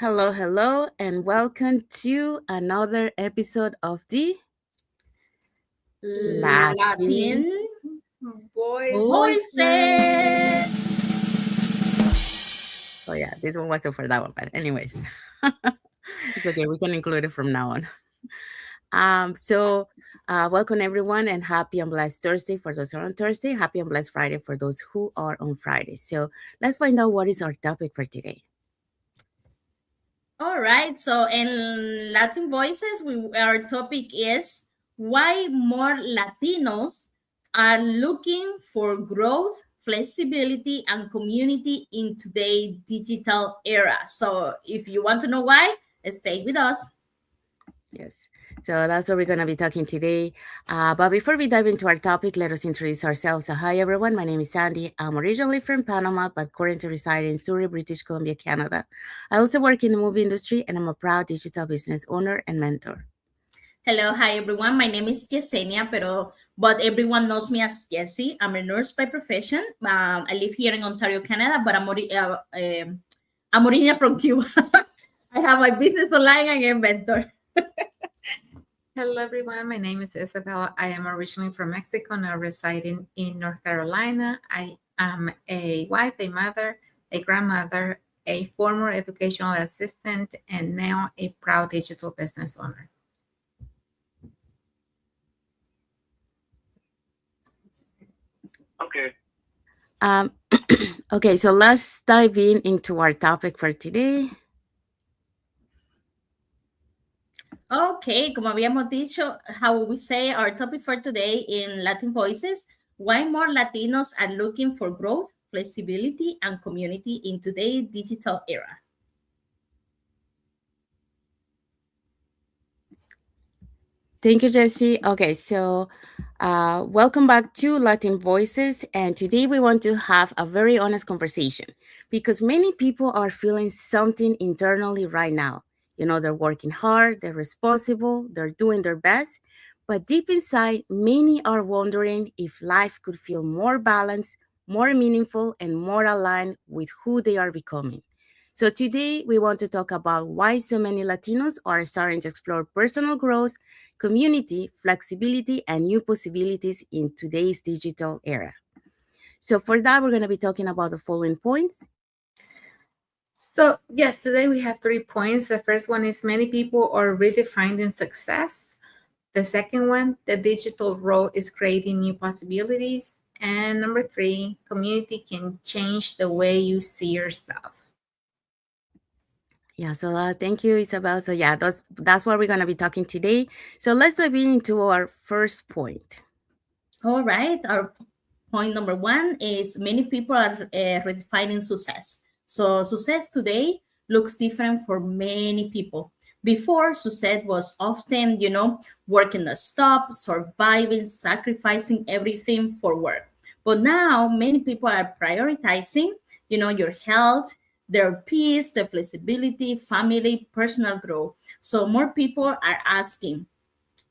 Hello, hello, and welcome to another episode of the Latin Latin Voices. voices. Oh, yeah, this one wasn't for that one, but anyways, it's okay. We can include it from now on. Welcome everyone, and happy and blessed Thursday for those who are on Thursday. Happy and blessed Friday for those who are on Friday. So let's find out what is our topic for today. All right. So in Latin voices, our topic is why more Latinos are looking for growth, flexibility, and community in today's digital era. So if you want to know why, stay with us. Yes. So that's what we're going to be talking today. But before we dive into our topic, let us introduce ourselves. Hi, everyone. My name is Sandy. I'm originally from Panama, but currently reside in Surrey, British Columbia, Canada. I also work in the movie industry, and I'm a proud digital business owner and mentor. Hello, hi everyone. My name is Yesenia, but everyone knows me as Jessie. I'm a nurse by profession. I live here in Ontario, Canada, but I'm originally from Cuba. I have my business online and inventor. Hello, everyone. My name is Isabel. I am originally from Mexico, now residing in North Carolina. I am a wife, a mother, a grandmother, a former educational assistant, and now a proud digital business owner. Okay. Okay, so let's dive into our topic for today. Okay, como habíamos dicho, how we say our topic for today in Latin Voices, why more Latinos are looking for growth, flexibility, and community in today's digital era. Thank you, Jesse. Okay, so welcome back to Latin Voices. And today we want to have a very honest conversation because many people are feeling something internally right now. You know, they're working hard, they're responsible, they're doing their best. But deep inside, many are wondering if life could feel more balanced, more meaningful, and more aligned with who they are becoming. So today we want to talk about why so many Latinos are starting to explore personal growth, community, flexibility, and new possibilities in today's digital era. So, for that, we're going to be talking about the following points. So, yes, today we have 3 points. The first one is many people are redefining success. The second one, the digital role is creating new possibilities. And number 3, community can change the way you see yourself. Yeah, so thank you, Isabel. So yeah, that's what we're gonna be talking today. So let's dive into our first point. All right, our point number one is many people are redefining success. So success today looks different for many people. Before, success was often, working a stop, surviving, sacrificing everything for work. But now many people are prioritizing, your health, their peace, their flexibility, family, personal growth. So more people are asking,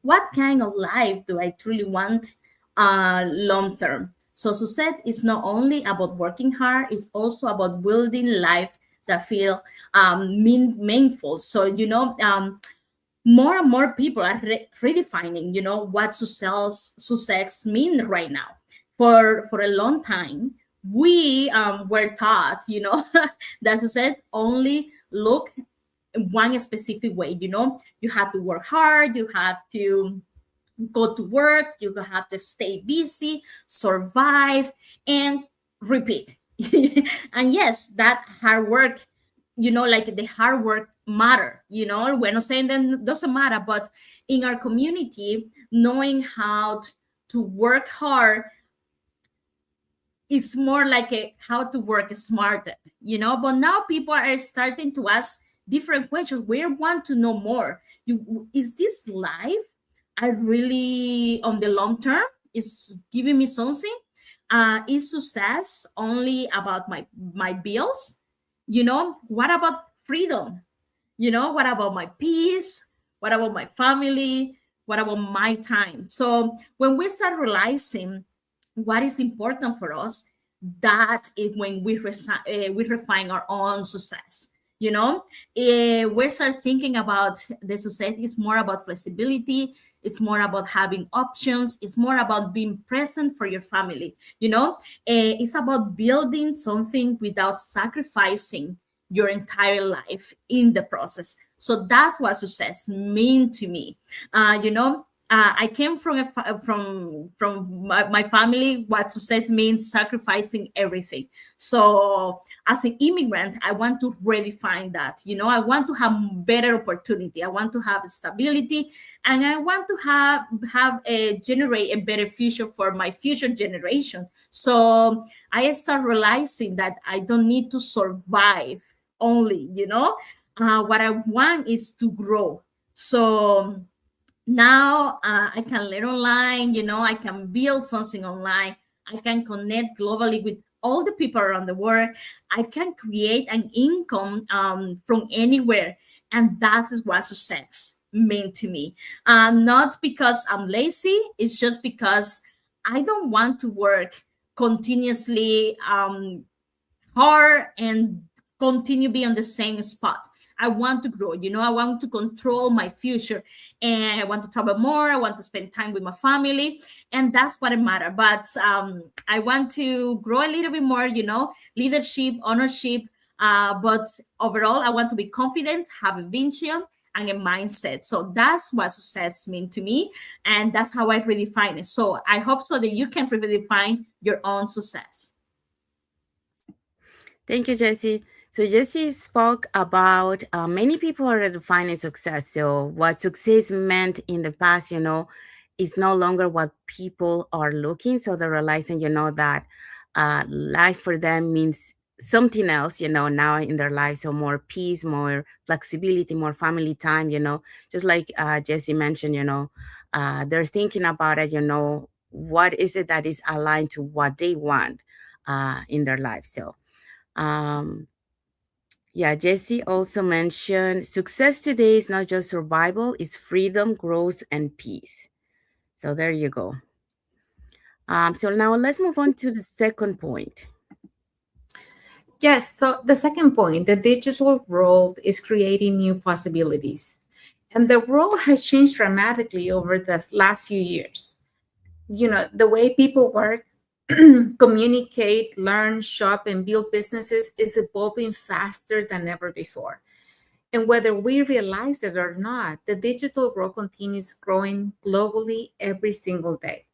what kind of life do I truly want long term? So success is not only about working hard, it's also about building life that feel meaningful. So, more and more people are redefining, what success mean right now. For a long time, we were taught, that success only look one specific way. You have to work hard, you have to go to work, you have to stay busy, survive, and repeat. And yes, that hard work, like the hard work matter. We're not saying that it doesn't matter, but in our community, knowing how to work hard, it's more like how to work smarter, but now people are starting to ask different questions. We want to know more. Is this life I really on the long term is giving me something? Is success only about my bills? What about freedom? What about my peace? What about my family? What about my time? So when we start realizing what is important for us, that is when we refine our own success. you know. We start thinking about the society is more about flexibility, it's more about having options, it's more about being present for your family, you know. It's about building something without sacrificing your entire life in the process. So that's what success mean to me. You know, I came from my family. What success means sacrificing everything. So as an immigrant, I want to redefine that. You know, I want to have better opportunity. I want to have stability, and I want to have a generate a better future for my future generation. So I start realizing that I don't need to survive only. You know, what I want is to grow. So now I can learn online, you know, I can build something online, I can connect globally with all the people around the world, I can create an income from anywhere. And that is what success meant to me. Not because I'm lazy, it's just because I don't want to work continuously hard and continue be on the same spot. I want to grow, you know, I want to control my future, and I want to travel more. I want to spend time with my family, and that's what it matters. But I want to grow a little bit more, you know, leadership, ownership. But overall, I want to be confident, have a vision and a mindset. So that's what success means to me, and that's how I redefine it. So I hope so that you can redefine your own success. Thank you, Jesse. So Jesse spoke about many people are defining success. So what success meant in the past, is no longer what people are looking. So they're realizing, that life for them means something else, now in their life. So more peace, more flexibility, more family time, just like Jesse mentioned, they're thinking about it, what is it that is aligned to what they want in their life. So um, yeah, Jesse also mentioned success today is not just survival, it's freedom, growth, and peace. So there you go. So now let's move on to the second point. Yes, so the second point, the digital world is creating new possibilities. And the world has changed dramatically over the last few years. The way people work, communicate, learn, shop, and build businesses is evolving faster than ever before. And whether we realize it or not, the digital world continues growing globally every single day.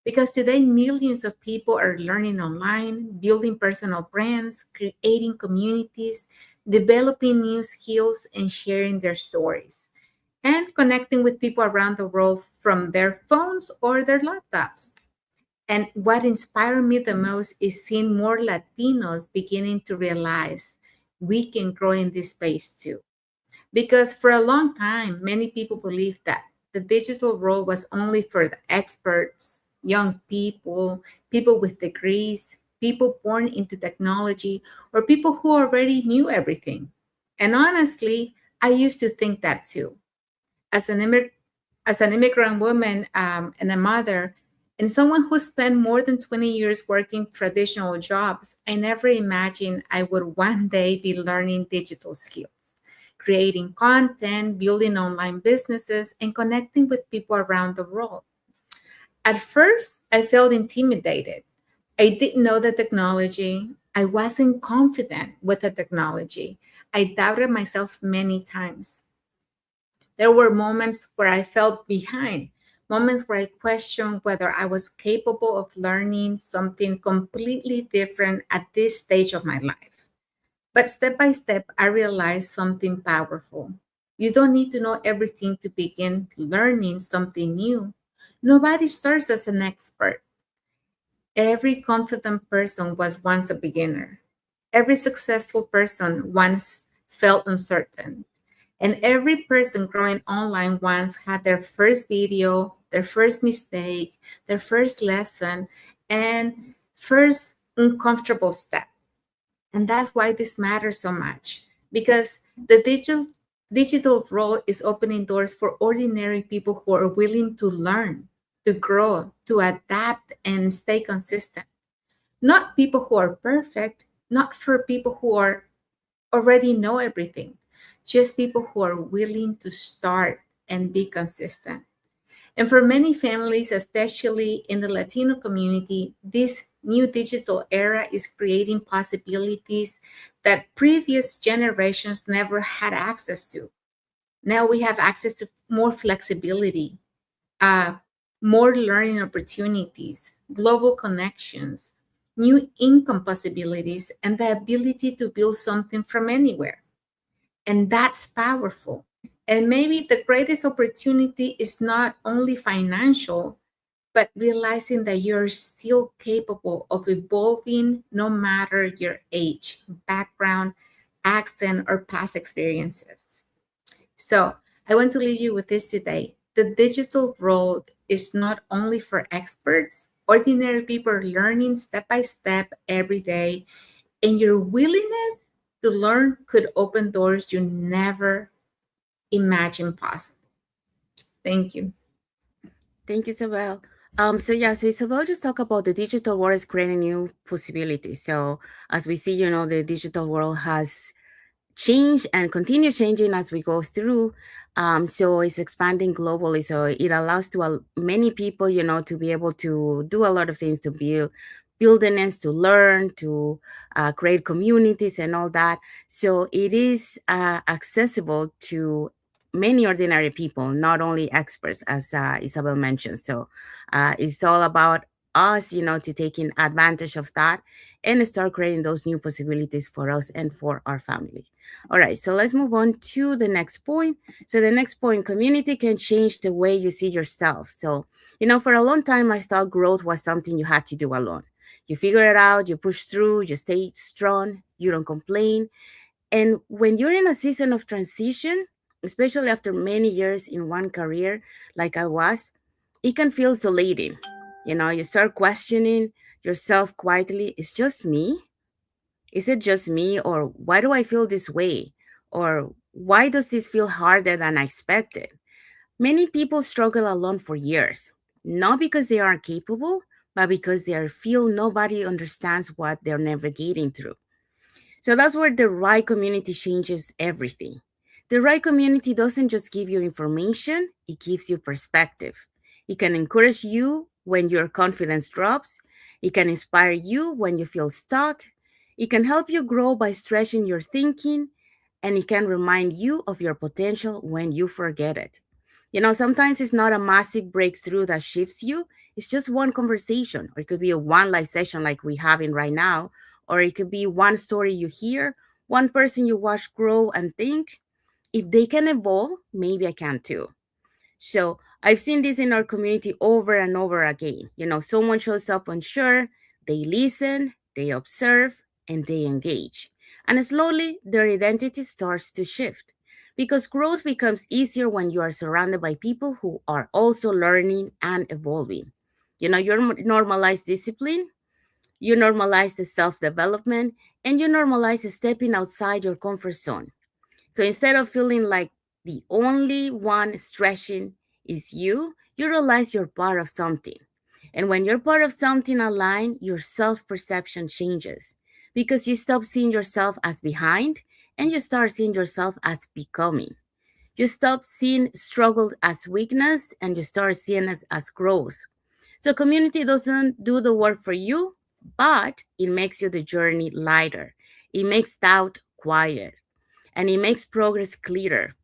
Because today, millions of people are learning online, building personal brands, creating communities, developing new skills, and sharing their stories, and connecting with people around the world from their phones or their laptops. And what inspired me the most is seeing more Latinos beginning to realize we can grow in this space too. Because for a long time, many people believed that the digital world was only for the experts, young people, people with degrees, people born into technology, or people who already knew everything. And honestly, I used to think that too. As an, immig- as an immigrant woman and a mother, and someone who spent more than 20 years working traditional jobs, I never imagined I would one day be learning digital skills, creating content, building online businesses, and connecting with people around the world. At first, I felt intimidated. I didn't know the technology. I wasn't confident with the technology. I doubted myself many times. There were moments where I felt behind, moments where I questioned whether I was capable of learning something completely different at this stage of my life. But step by step, I realized something powerful. You don't need to know everything to begin learning something new. Nobody starts as an expert. Every confident person was once a beginner. Every successful person once felt uncertain. And every person growing online once had their first video, their first mistake, their first lesson, and first uncomfortable step. And that's why this matters so much because the digital world is opening doors for ordinary people who are willing to learn, to grow, to adapt, and stay consistent. Not people who are perfect, not for people who are already know everything, just people who are willing to start and be consistent. And for many families, especially in the Latino community, this new digital era is creating possibilities that previous generations never had access to. Now we have access to more flexibility, uh, more learning opportunities, global connections, new income possibilities, and the ability to build something from anywhere. And that's powerful. And maybe the greatest opportunity is not only financial, but realizing that you're still capable of evolving no matter your age, background, accent, or past experiences. So I want to leave you with this today. The digital world is not only for experts, ordinary people are learning step by step every day, and your willingness to learn could open doors you never imagined possible. Thank you. Thank you, Isabel. So Isabel just talked about the digital world is creating new possibilities. So as we see, the digital world has change and continue changing as we go through. So it's expanding globally. So it allows to many people, to be able to do a lot of things to build buildings, to learn, to create communities and all that. So it is accessible to many ordinary people, not only experts, as Isabel mentioned. So it's all about us, to taking advantage of that and start creating those new possibilities for us and for our family. All right, so let's move on to the next point. So the next point, community can change the way you see yourself. So, for a long time, I thought growth was something you had to do alone. You figure it out, you push through, you stay strong, you don't complain. And when you're in a season of transition, especially after many years in one career, like I was, it can feel isolating. You start questioning yourself quietly. It's just me? Is it just me, or why do I feel this way? Or why does this feel harder than I expected? Many people struggle alone for years, not because they aren't capable, but because they feel nobody understands what they're navigating through. So that's where the right community changes everything. The right community doesn't just give you information, it gives you perspective. It can encourage you when your confidence drops, it can inspire you when you feel stuck, it can help you grow by stretching your thinking, and it can remind you of your potential when you forget it. Sometimes it's not a massive breakthrough that shifts you. It's just one conversation, or it could be a one live session like we having right now, or it could be one story you hear, one person you watch grow and think, if they can evolve, maybe I can too. So I've seen this in our community over and over again. Someone shows up unsure, they listen, they observe, and they engage. And slowly, their identity starts to shift because growth becomes easier when you are surrounded by people who are also learning and evolving. You normalize discipline, you normalize the self development, and you normalize stepping outside your comfort zone. So instead of feeling like the only one stretching is you, you realize you're part of something. And when you're part of something aligned, your self perception changes because you stop seeing yourself as behind and you start seeing yourself as becoming. You stop seeing struggle as weakness and you start seeing it as growth. So community doesn't do the work for you, but it makes you the journey lighter. It makes doubt quieter and it makes progress clearer.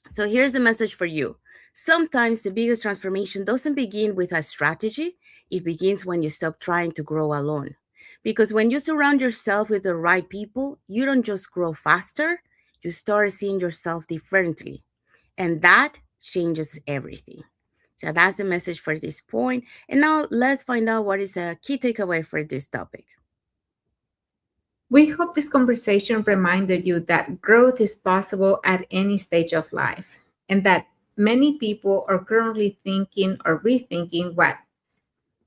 So here's a message for you. Sometimes the biggest transformation doesn't begin with a strategy, it begins when you stop trying to grow alone. Because when you surround yourself with the right people, you don't just grow faster, you start seeing yourself differently. And that changes everything. So that's the message for this point. And now let's find out what is a key takeaway for this topic. We hope this conversation reminded you that growth is possible at any stage of life and that many people are currently thinking or rethinking what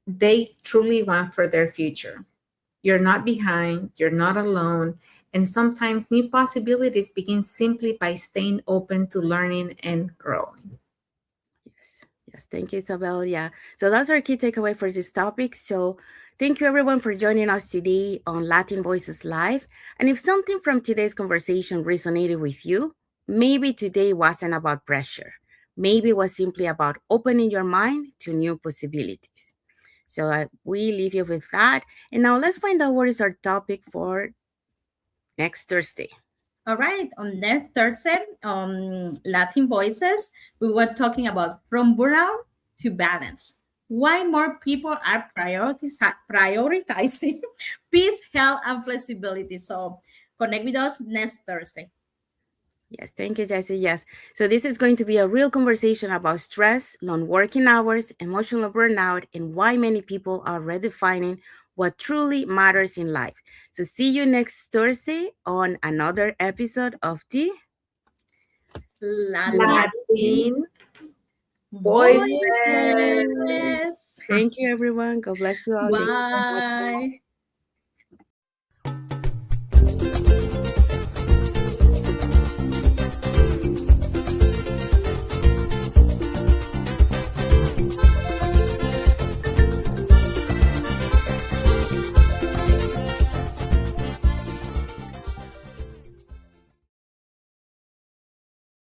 they truly want for their future. You're not behind, you're not alone, and sometimes new possibilities begin simply by staying open to learning and growing. Yes, Yes, thank you, Isabel. Yeah. So that's our key takeaway for this topic. So thank you everyone for joining us today on Latin Voices Live. And if something from today's conversation resonated with you, maybe today wasn't about pressure. Maybe it was simply about opening your mind to new possibilities. So we leave you with that. And now let's find out what is our topic for next Thursday. All right, on next Thursday, Latin Voices, we were talking about from burnout to balance. Why more people are prioritizing peace, health, and flexibility. So connect with us next Thursday. Yes, thank you, Jesse. Yes. So this is going to be a real conversation about stress, long working hours, emotional burnout, and why many people are redefining what truly matters in life. So see you next Thursday on another episode of the Latin Latin voices. Voices. Thank you, everyone. God bless you all. Thank you. Bye.